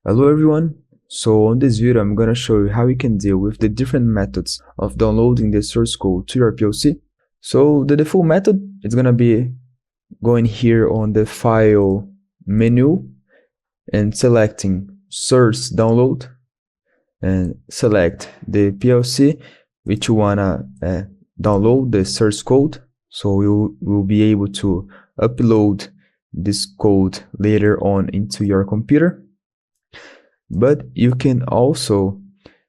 Hello everyone, so on this video I'm gonna show you how you can deal with the different methods of downloading the source code to your PLC. So the default method is gonna be going here on the file menu and selecting source download and select the PLC which you wanna download the source code. So you will be able to upload this code later on into your computer. But you can also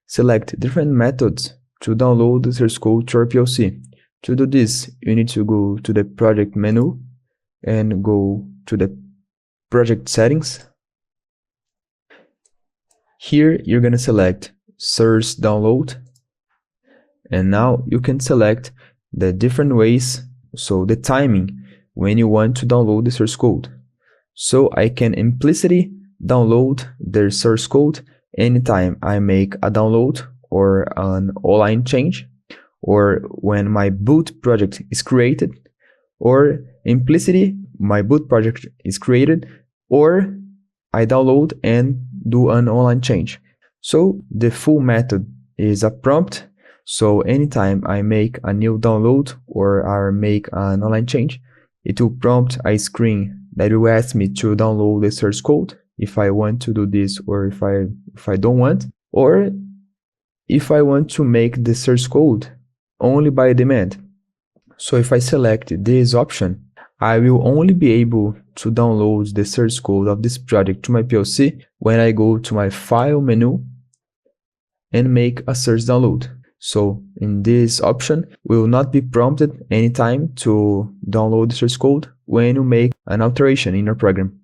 select different methods to download the source code to your PLC. To do this, you need to go to the project menu and go to the project settings. Here you're going to select source download, and now you can select the different ways, so the timing when you want to download the source code. So I can implicitly download the source code anytime I make a download or an online change, or when my boot project is created, or implicitly my boot project is created, or I download and do an online change. So the full method is a prompt, so anytime I make a new download or I make an online change, it will prompt a screen that will ask me to download the source code if I want to do this, or if I don't want, or if I want to make the source code only by demand. So if I select this option, I will only be able to download the source code of this project to my PLC when I go to my file menu and make a source download. So in this option, we will not be prompted anytime to download the source code when you make an alteration in your program.